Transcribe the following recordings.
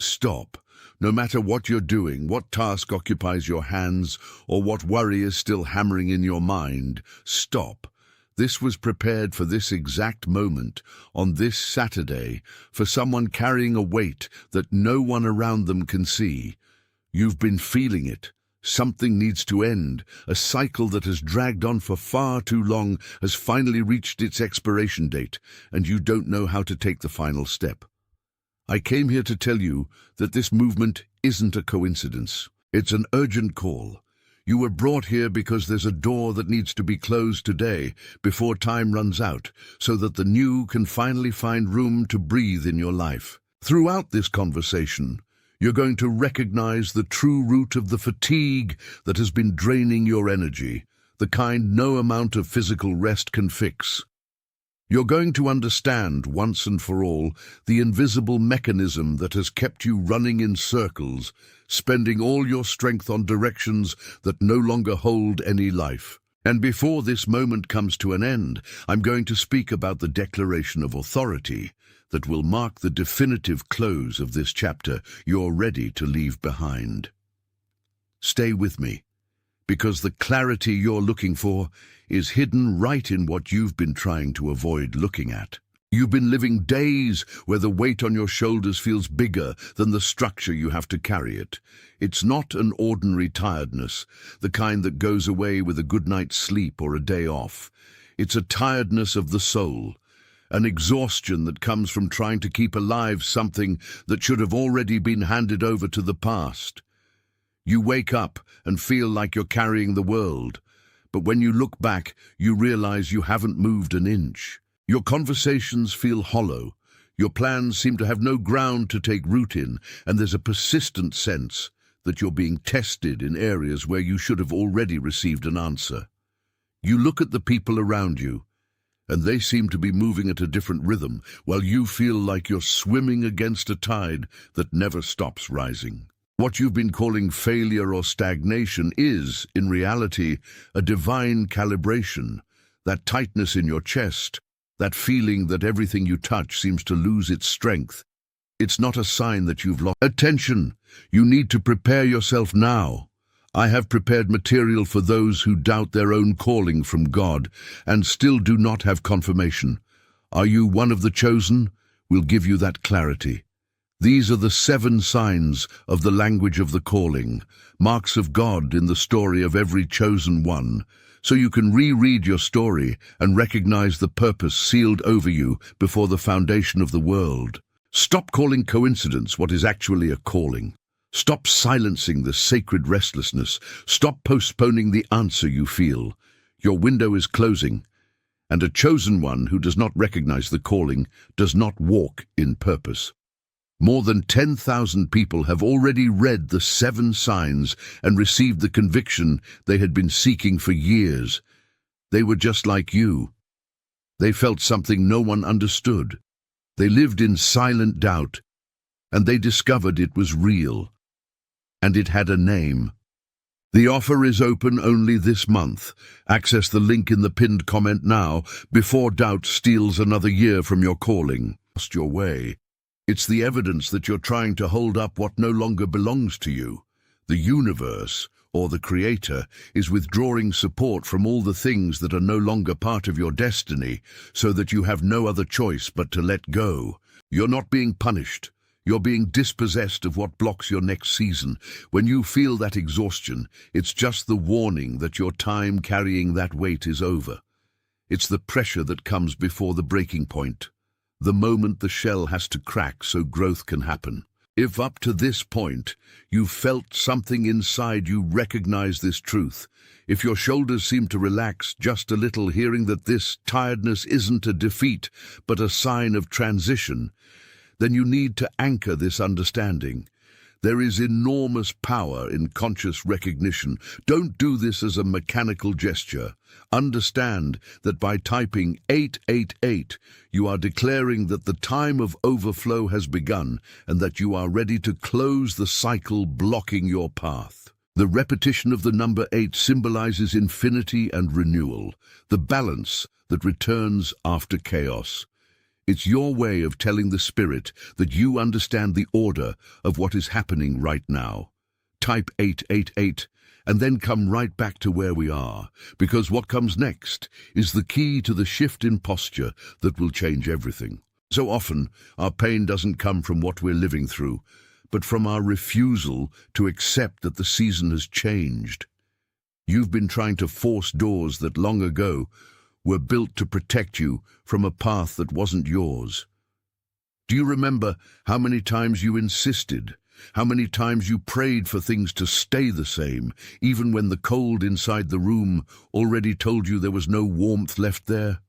Stop. No matter what you're doing, what task occupies your hands, or what worry is still hammering in your mind, stop. This was prepared for this exact moment, on this Saturday, for someone carrying a weight that no one around them can see. You've been feeling it. Something needs to end. A cycle that has dragged on for far too long has finally reached its expiration date, and you don't know how to take the final step. I came here to tell you that this movement isn't a coincidence. It's an urgent call. You were brought here because there's a door that needs to be closed today, before time runs out, so that the new can finally find room to breathe in your life. Throughout this conversation, you're going to recognize the true root of the fatigue that has been draining your energy, the kind no amount of physical rest can fix. You're going to understand, once and for all, the invisible mechanism that has kept you running in circles, spending all your strength on directions that no longer hold any life. And before this moment comes to an end, I'm going to speak about the declaration of authority that will mark the definitive close of this chapter you're ready to leave behind. Stay with me, because the clarity you're looking for is hidden right in what you've been trying to avoid looking at. You've been living days where the weight on your shoulders feels bigger than the structure you have to carry it. It's not an ordinary tiredness, the kind that goes away with a good night's sleep or a day off. It's a tiredness of the soul, an exhaustion that comes from trying to keep alive something that should have already been handed over to the past. You wake up and feel like you're carrying the world, but when you look back, you realize you haven't moved an inch. Your conversations feel hollow, your plans seem to have no ground to take root in, and there's a persistent sense that you're being tested in areas where you should have already received an answer. You look at the people around you, and they seem to be moving at a different rhythm, while you feel like you're swimming against a tide that never stops rising. What you've been calling failure or stagnation is, in reality, a divine calibration, that tightness in your chest, that feeling that everything you touch seems to lose its strength. It's not a sign that you've lost. Attention! You need to prepare yourself now. I have prepared material for those who doubt their own calling from God and still do not have confirmation. Are you one of the chosen? We'll give you that clarity. These are the 7 signs of the language of the calling, marks of God in the story of every chosen one, so you can reread your story and recognize the purpose sealed over you before the foundation of the world. Stop calling coincidence what is actually a calling. Stop silencing the sacred restlessness. Stop postponing the answer you feel. Your window is closing, and a chosen one who does not recognize the calling does not walk in purpose. More than 10,000 people have already read the 7 signs and received the conviction they had been seeking for years. They were just like you. They felt something no one understood. They lived in silent doubt, and they discovered it was real. And it had a name. The offer is open only this month. Access the link in the pinned comment now, before doubt steals another year from your calling. Lost your way. It's the evidence that you're trying to hold up what no longer belongs to you. The universe, or the Creator, is withdrawing support from all the things that are no longer part of your destiny, so that you have no other choice but to let go. You're not being punished. You're being dispossessed of what blocks your next season. When you feel that exhaustion, it's just the warning that your time carrying that weight is over. It's the pressure that comes before the breaking point. The moment the shell has to crack so growth can happen. If up to this point you've felt something inside you recognize this truth, if your shoulders seem to relax just a little hearing that this tiredness isn't a defeat but a sign of transition, then you need to anchor this understanding. There is enormous power in conscious recognition. Don't do this as a mechanical gesture. Understand that by typing 888, you are declaring that the time of overflow has begun and that you are ready to close the cycle blocking your path. The repetition of the number 8 symbolizes infinity and renewal, the balance that returns after chaos. It's your way of telling the spirit that you understand the order of what is happening right now. Type 888 and then come right back to where we are, because what comes next is the key to the shift in posture that will change everything. So often, our pain doesn't come from what we're living through, but from our refusal to accept that the season has changed. You've been trying to force doors that long ago were built to protect you from a path that wasn't yours. Do you remember how many times you insisted? How many times you prayed for things to stay the same, even when the cold inside the room already told you there was no warmth left there?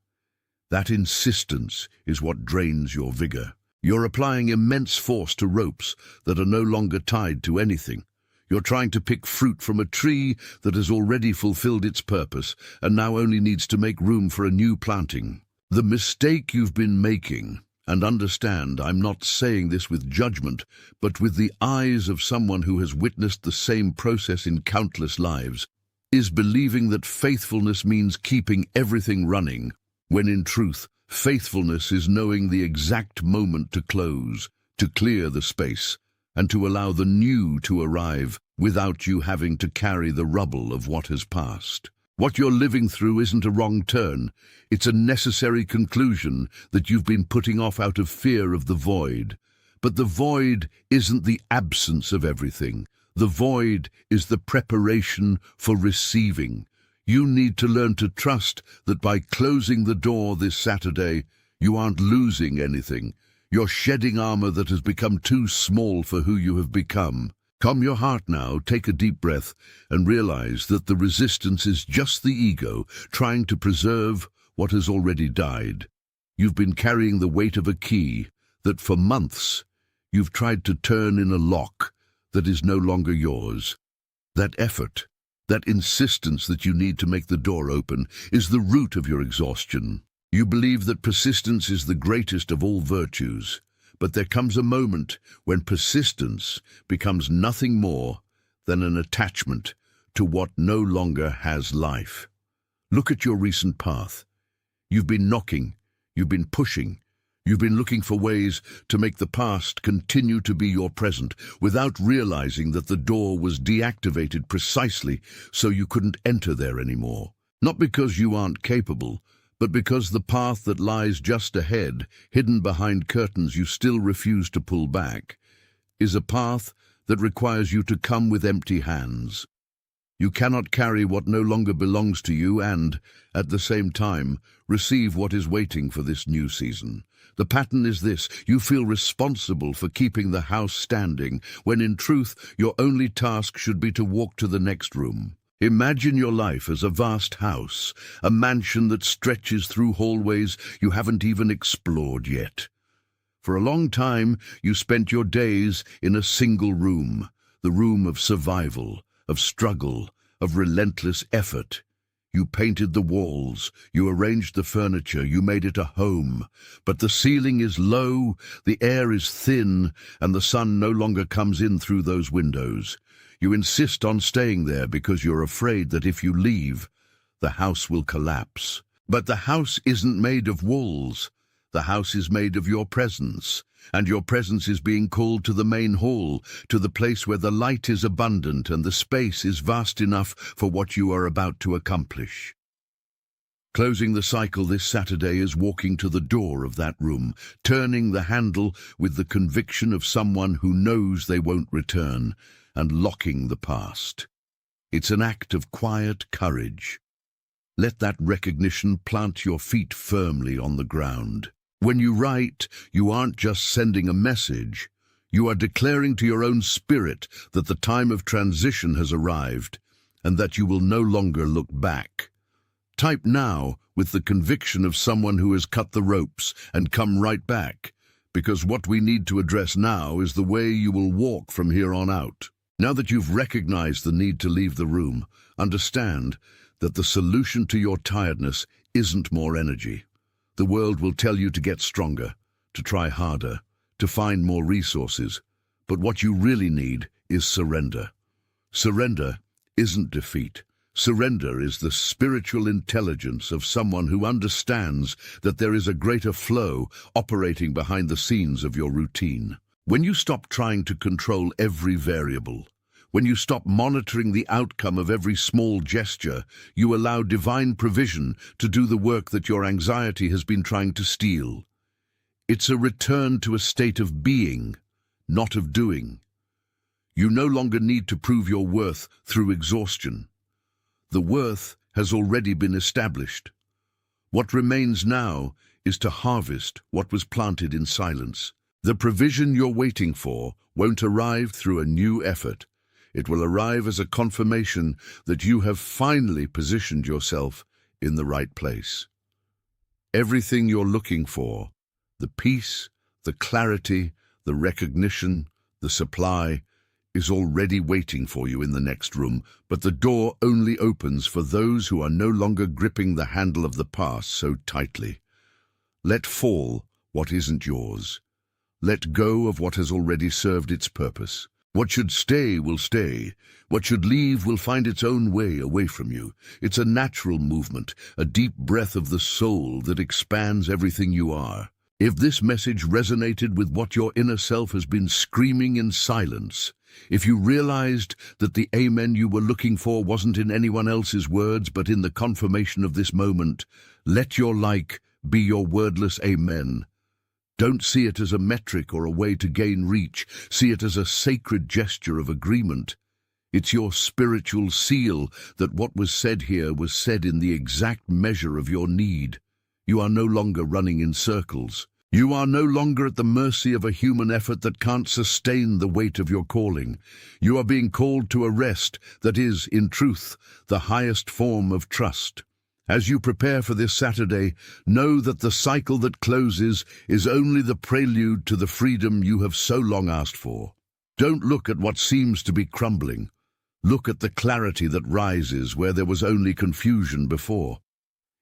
That insistence is what drains your vigor. You're applying immense force to ropes that are no longer tied to anything. You're trying to pick fruit from a tree that has already fulfilled its purpose and now only needs to make room for a new planting. The mistake you've been making, and understand, I'm not saying this with judgment, but with the eyes of someone who has witnessed the same process in countless lives, is believing that faithfulness means keeping everything running, when in truth, faithfulness is knowing the exact moment to close, to clear the space, and to allow the new to arrive without you having to carry the rubble of what has passed. What you're living through isn't a wrong turn. It's a necessary conclusion that you've been putting off out of fear of the void. But the void isn't the absence of everything. The void is the preparation for receiving. You need to learn to trust that by closing the door this Saturday, you aren't losing anything. You're shedding armor that has become too small for who you have become. Calm your heart now, take a deep breath, and realize that the resistance is just the ego trying to preserve what has already died. You've been carrying the weight of a key that for months you've tried to turn in a lock that is no longer yours. That effort, that insistence that you need to make the door open, is the root of your exhaustion. You believe that persistence is the greatest of all virtues. But there comes a moment when persistence becomes nothing more than an attachment to what no longer has life. Look at your recent path. You've been knocking, you've been pushing, you've been looking for ways to make the past continue to be your present without realizing that the door was deactivated precisely so you couldn't enter there anymore. Not because you aren't capable, but because the path that lies just ahead, hidden behind curtains you still refuse to pull back, is a path that requires you to come with empty hands. You cannot carry what no longer belongs to you and, at the same time, receive what is waiting for this new season. The pattern is this: you feel responsible for keeping the house standing, when in truth your only task should be to walk to the next room. Imagine your life as a vast house, a mansion that stretches through hallways you haven't even explored yet. For a long time, you spent your days in a single room, the room of survival, of struggle, of relentless effort. You painted the walls, you arranged the furniture, you made it a home. But the ceiling is low, the air is thin, and the sun no longer comes in through those windows. You insist on staying there because you're afraid that if you leave, the house will collapse. But the house isn't made of walls. The house is made of your presence, and your presence is being called to the main hall, to the place where the light is abundant and the space is vast enough for what you are about to accomplish. Closing the cycle this Saturday is walking to the door of that room, turning the handle with the conviction of someone who knows they won't return, and locking the past. It's an act of quiet courage. Let that recognition plant your feet firmly on the ground. When you write, you aren't just sending a message. You are declaring to your own spirit that the time of transition has arrived and that you will no longer look back. Type now with the conviction of someone who has cut the ropes and come right back, because what we need to address now is the way you will walk from here on out. Now that you've recognized the need to leave the room, understand that the solution to your tiredness isn't more energy. The world will tell you to get stronger, to try harder, to find more resources. But what you really need is surrender. Surrender isn't defeat. Surrender is the spiritual intelligence of someone who understands that there is a greater flow operating behind the scenes of your routine. When you stop trying to control every variable, when you stop monitoring the outcome of every small gesture, you allow divine provision to do the work that your anxiety has been trying to steal. It's a return to a state of being, not of doing. You no longer need to prove your worth through exhaustion. The worth has already been established. What remains now is to harvest what was planted in silence. The provision you're waiting for won't arrive through a new effort. It will arrive as a confirmation that you have finally positioned yourself in the right place. Everything you're looking for, the peace, the clarity, the recognition, the supply, is already waiting for you in the next room, but the door only opens for those who are no longer gripping the handle of the past so tightly. Let fall what isn't yours. Let go of what has already served its purpose. What should stay will stay. What should leave will find its own way away from you. It's a natural movement, a deep breath of the soul that expands everything you are. If this message resonated with what your inner self has been screaming in silence, if you realized that the amen you were looking for wasn't in anyone else's words but in the confirmation of this moment, let your like be your wordless amen. Don't see it as a metric or a way to gain reach. See it as a sacred gesture of agreement. It's your spiritual seal that what was said here was said in the exact measure of your need. You are no longer running in circles. You are no longer at the mercy of a human effort that can't sustain the weight of your calling. You are being called to a rest that is, in truth, the highest form of trust. As you prepare for this Saturday, know that the cycle that closes is only the prelude to the freedom you have so long asked for. Don't look at what seems to be crumbling. Look at the clarity that rises where there was only confusion before.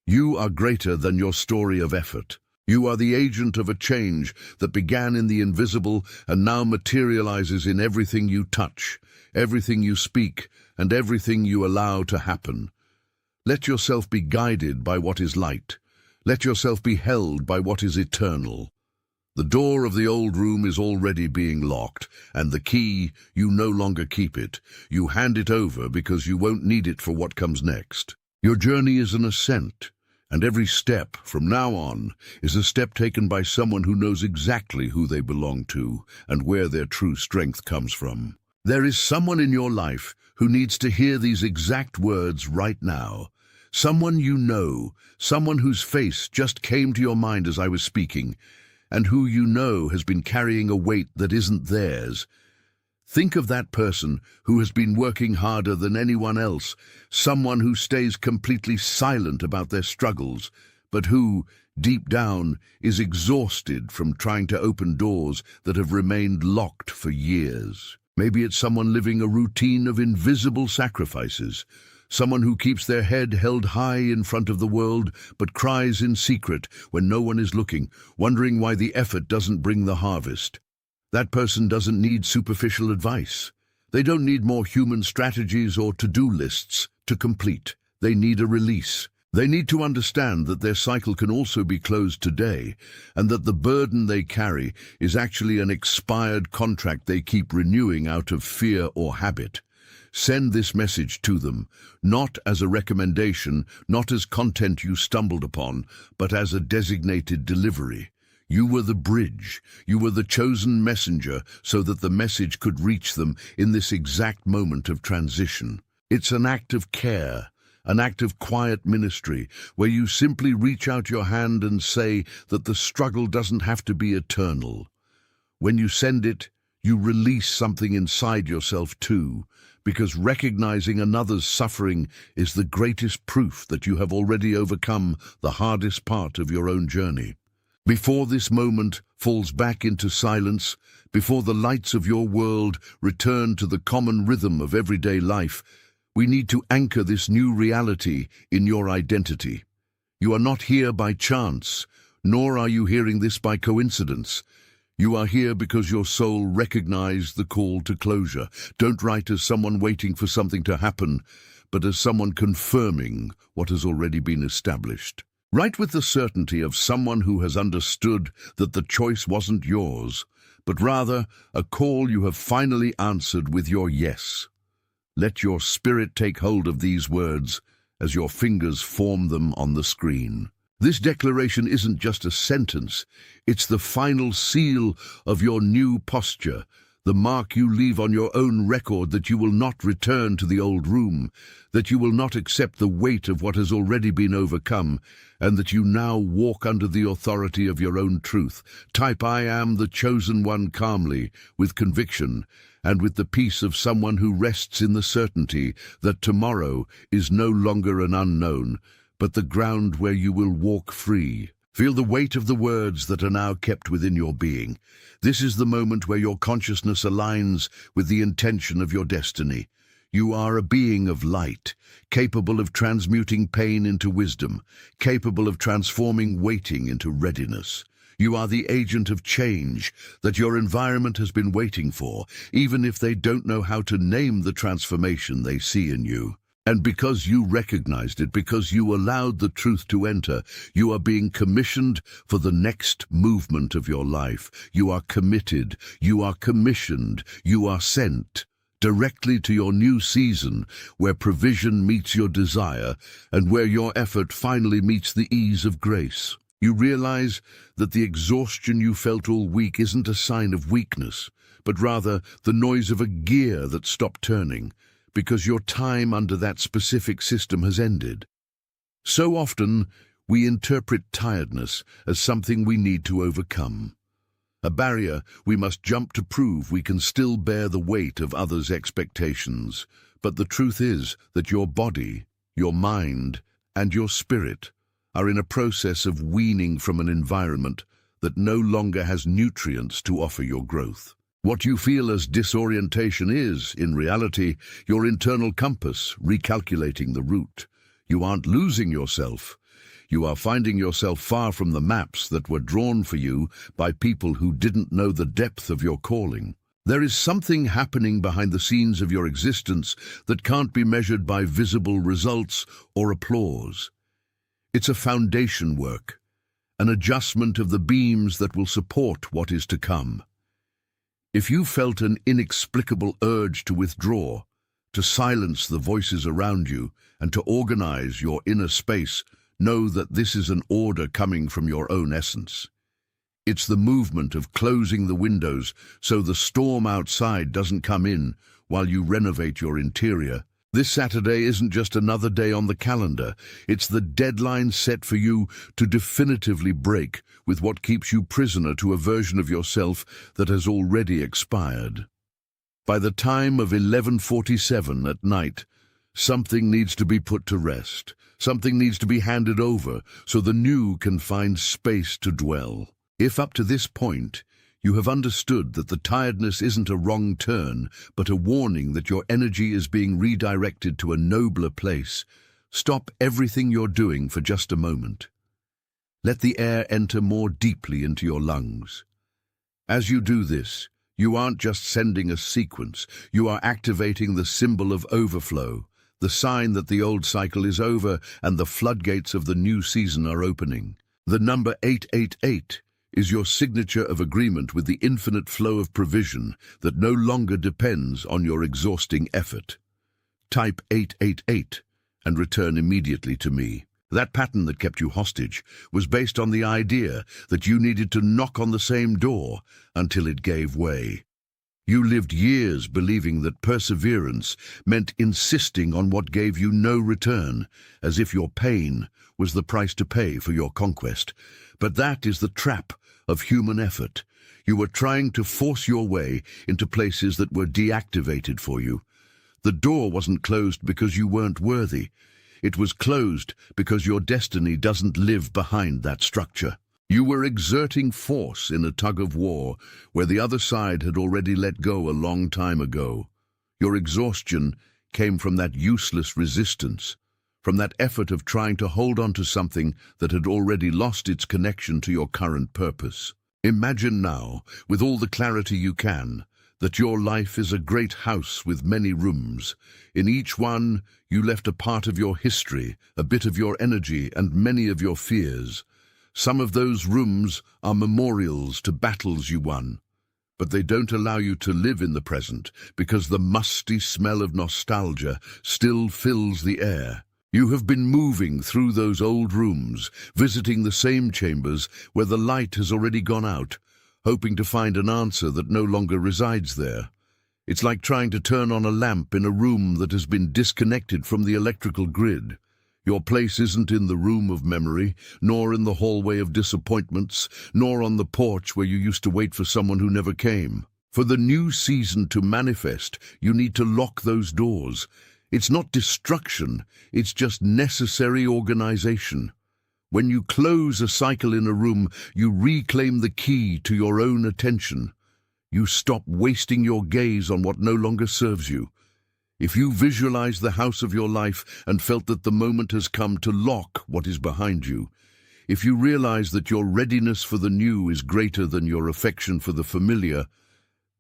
You are greater than your story of effort. You are the agent of a change that began in the invisible and now materializes in everything you touch, everything you speak, and everything you allow to happen. Let yourself be guided by what is light. Let yourself be held by what is eternal. The door of the old room is already being locked, and the key, you no longer keep it. You hand it over because you won't need it for what comes next. Your journey is an ascent, and every step from now on is a step taken by someone who knows exactly who they belong to and where their true strength comes from. There is someone in your life who needs to hear these exact words right now. Someone you know, someone whose face just came to your mind as I was speaking, and who you know has been carrying a weight that isn't theirs. Think of that person who has been working harder than anyone else, someone who stays completely silent about their struggles, but who, deep down, is exhausted from trying to open doors that have remained locked for years. Maybe it's someone living a routine of invisible sacrifices, someone who keeps their head held high in front of the world but cries in secret when no one is looking, wondering why the effort doesn't bring the harvest. That person doesn't need superficial advice. They don't need more human strategies or to-do lists to complete. They need a release. They need to understand that their cycle can also be closed today, and that the burden they carry is actually an expired contract they keep renewing out of fear or habit. Send this message to them, not as a recommendation, not as content you stumbled upon, but as a designated delivery. You were the bridge, you were the chosen messenger so that the message could reach them in this exact moment of transition. It's an act of care, an act of quiet ministry, where you simply reach out your hand and say that the struggle doesn't have to be eternal. When you send it, you release something inside yourself too, because recognizing another's suffering is the greatest proof that you have already overcome the hardest part of your own journey. Before this moment falls back into silence, before the lights of your world return to the common rhythm of everyday life, we need to anchor this new reality in your identity. You are not here by chance, nor are you hearing this by coincidence. You are here because your soul recognized the call to closure. Don't write as someone waiting for something to happen, but as someone confirming what has already been established. Write with the certainty of someone who has understood that the choice wasn't yours, but rather a call you have finally answered with your yes. Let your spirit take hold of these words as your fingers form them on the screen. This declaration isn't just a sentence, it's the final seal of your new posture, the mark you leave on your own record that you will not return to the old room, that you will not accept the weight of what has already been overcome, and that you now walk under the authority of your own truth. Type "I am the chosen one" calmly, with conviction, and with the peace of someone who rests in the certainty that tomorrow is no longer an unknown, but the ground where you will walk free. Feel the weight of the words that are now kept within your being. This is the moment where your consciousness aligns with the intention of your destiny. You are a being of light, capable of transmuting pain into wisdom, capable of transforming waiting into readiness. You are the agent of change that your environment has been waiting for, even if they don't know how to name the transformation they see in you. And because you recognized it, because you allowed the truth to enter, you are being commissioned for the next movement of your life. You are committed, you are commissioned, you are sent directly to your new season, where provision meets your desire and where your effort finally meets the ease of grace. You realize that the exhaustion you felt all week isn't a sign of weakness, but rather the noise of a gear that stopped turning, because your time under that specific system has ended. So often, we interpret tiredness as something we need to overcome, a barrier we must jump to prove we can still bear the weight of others' expectations. But the truth is that your body, your mind, and your spirit are in a process of weaning from an environment that no longer has nutrients to offer your growth. What you feel as disorientation is, in reality, your internal compass recalculating the route. You aren't losing yourself. You are finding yourself far from the maps that were drawn for you by people who didn't know the depth of your calling. There is something happening behind the scenes of your existence that can't be measured by visible results or applause. It's a foundation work, an adjustment of the beams that will support what is to come. If you felt an inexplicable urge to withdraw, to silence the voices around you, and to organize your inner space, know that this is an order coming from your own essence. It's the movement of closing the windows so the storm outside doesn't come in while you renovate your interior. This Saturday isn't just another day on the calendar. It's the deadline set for you to definitively break with what keeps you prisoner to a version of yourself that has already expired. By the time of 11:47 at night, something needs to be put to rest. Something needs to be handed over so the new can find space to dwell. If up to this point, you have understood that the tiredness isn't a wrong turn, but a warning that your energy is being redirected to a nobler place, stop everything you're doing for just a moment. Let the air enter more deeply into your lungs. As you do this, you aren't just sending a sequence, you are activating the symbol of overflow, the sign that the old cycle is over and the floodgates of the new season are opening. The number 888 is your signature of agreement with the infinite flow of provision that no longer depends on your exhausting effort. Type 888 and return immediately to me. That pattern that kept you hostage was based on the idea that you needed to knock on the same door until it gave way. You lived years believing that perseverance meant insisting on what gave you no return, as if your pain was the price to pay for your conquest. But that is the trap of human effort. You were trying to force your way into places that were deactivated for you. The door wasn't closed because you weren't worthy. It was closed because your destiny doesn't live behind that structure. You were exerting force in a tug-of-war where the other side had already let go a long time ago. Your exhaustion came from that useless resistance, from that effort of trying to hold on to something that had already lost its connection to your current purpose. Imagine now, with all the clarity you can, that your life is a great house with many rooms. In each one, you left a part of your history, a bit of your energy, and many of your fears. Some of those rooms are memorials to battles you won, but they don't allow you to live in the present because the musty smell of nostalgia still fills the air. You have been moving through those old rooms, visiting the same chambers where the light has already gone out, hoping to find an answer that no longer resides there. It's like trying to turn on a lamp in a room that has been disconnected from the electrical grid. Your place isn't in the room of memory, nor in the hallway of disappointments, nor on the porch where you used to wait for someone who never came. For the new season to manifest, you need to lock those doors. It's not destruction, it's just necessary organization. When you close a cycle in a room, you reclaim the key to your own attention. You stop wasting your gaze on what no longer serves you. If you visualize the house of your life and felt that the moment has come to lock what is behind you, if you realize that your readiness for the new is greater than your affection for the familiar,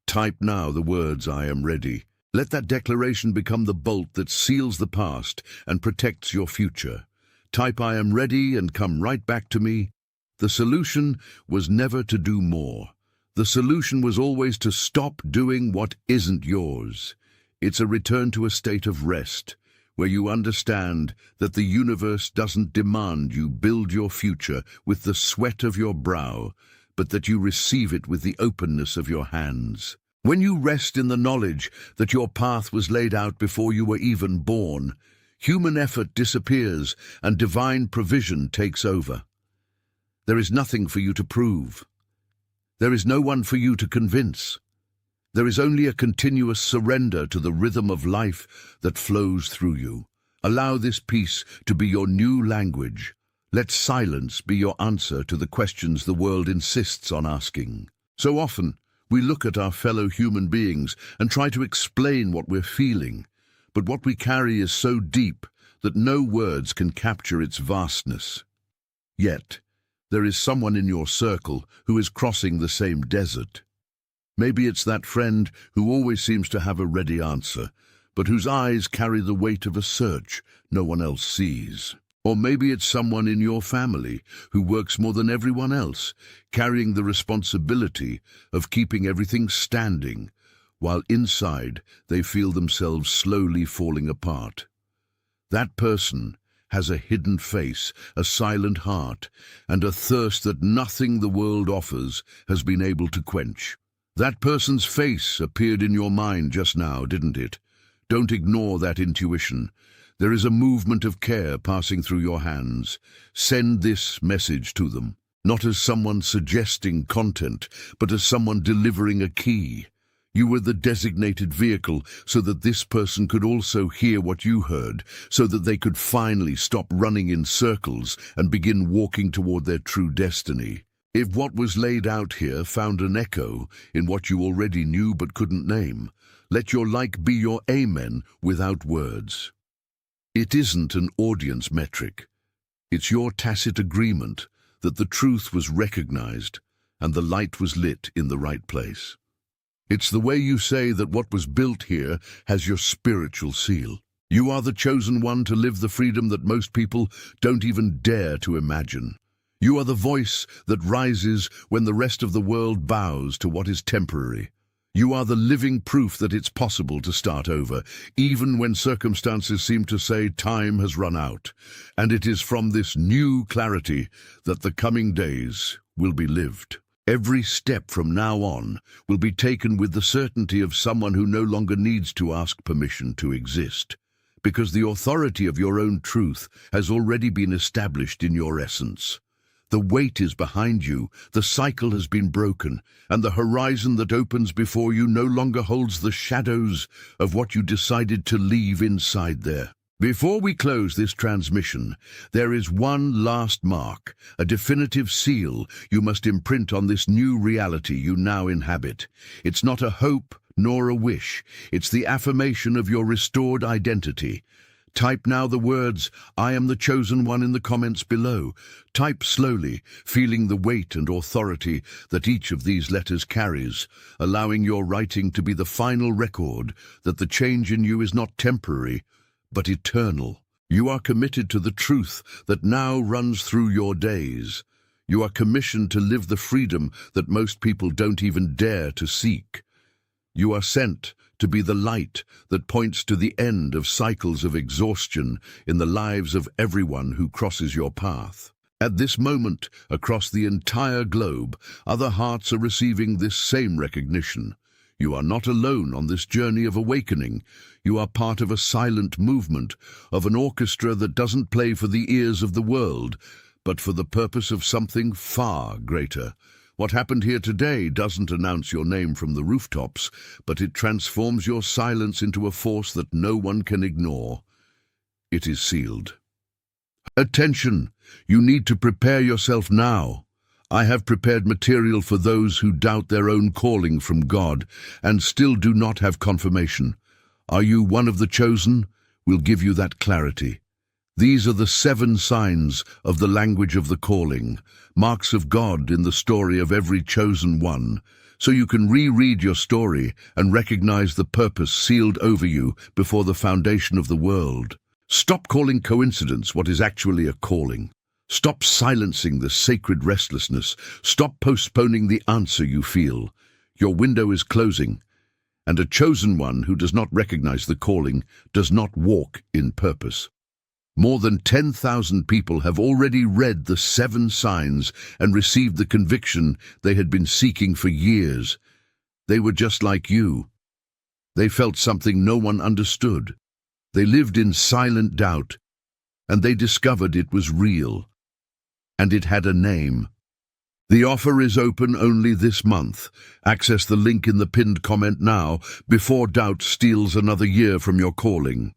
type now the words, "I am ready." Let that declaration become the bolt that seals the past and protects your future. Type "I am ready" and come right back to me. The solution was never to do more. The solution was always to stop doing what isn't yours. It's a return to a state of rest, where you understand that the universe doesn't demand you build your future with the sweat of your brow, but that you receive it with the openness of your hands. When you rest in the knowledge that your path was laid out before you were even born, human effort disappears and divine provision takes over. There is nothing for you to prove. There is no one for you to convince. There is only a continuous surrender to the rhythm of life that flows through you. Allow this peace to be your new language. Let silence be your answer to the questions the world insists on asking. So often, we look at our fellow human beings and try to explain what we're feeling, but what we carry is so deep that no words can capture its vastness. Yet, there is someone in your circle who is crossing the same desert. Maybe it's that friend who always seems to have a ready answer, but whose eyes carry the weight of a search no one else sees. Or maybe it's someone in your family who works more than everyone else, carrying the responsibility of keeping everything standing, while inside they feel themselves slowly falling apart. That person has a hidden face, a silent heart, and a thirst that nothing the world offers has been able to quench. That person's face appeared in your mind just now, didn't it? Don't ignore that intuition. There is a movement of care passing through your hands. Send this message to them, not as someone suggesting content, but as someone delivering a key. You were the designated vehicle so that this person could also hear what you heard, so that they could finally stop running in circles and begin walking toward their true destiny. If what was laid out here found an echo in what you already knew but couldn't name, let your like be your amen without words. It isn't an audience metric. It's your tacit agreement that the truth was recognized and the light was lit in the right place. It's the way you say that what was built here has your spiritual seal. You are the chosen one to live the freedom that most people don't even dare to imagine. You are the voice that rises when the rest of the world bows to what is temporary. You are the living proof that it's possible to start over, even when circumstances seem to say time has run out. And it is from this new clarity that the coming days will be lived. Every step from now on will be taken with the certainty of someone who no longer needs to ask permission to exist, because the authority of your own truth has already been established in your essence. The weight is behind you, the cycle has been broken, and the horizon that opens before you no longer holds the shadows of what you decided to leave inside there. Before we close this transmission, there is one last mark, a definitive seal you must imprint on this new reality you now inhabit. It's not a hope nor a wish, it's the affirmation of your restored identity. Type now the words, "I am the chosen one," in the comments below. Type slowly, feeling the weight and authority that each of these letters carries, allowing your writing to be the final record that the change in you is not temporary, but eternal. You are committed to the truth that now runs through your days. You are commissioned to live the freedom that most people don't even dare to seek. You are sent to be the light that points to the end of cycles of exhaustion in the lives of everyone who crosses your path. At this moment, across the entire globe, other hearts are receiving this same recognition. You are not alone on this journey of awakening. You are part of a silent movement, of an orchestra that doesn't play for the ears of the world, but for the purpose of something far greater. What happened here today doesn't announce your name from the rooftops, but it transforms your silence into a force that no one can ignore. It is sealed. Attention! You need to prepare yourself now. I have prepared material for those who doubt their own calling from God and still do not have confirmation. Are you one of the chosen? We'll give you that clarity. These are the 7 signs of the language of the calling, marks of God in the story of every chosen one, so you can reread your story and recognize the purpose sealed over you before the foundation of the world. Stop calling coincidence what is actually a calling. Stop silencing the sacred restlessness. Stop postponing the answer you feel. Your window is closing, and a chosen one who does not recognize the calling does not walk in purpose. More than 10,000 people have already read the 7 signs and received the conviction they had been seeking for years. They were just like you. They felt something no one understood. They lived in silent doubt, and they discovered it was real. And it had a name. The offer is open only this month. Access the link in the pinned comment now before doubt steals another year from your calling.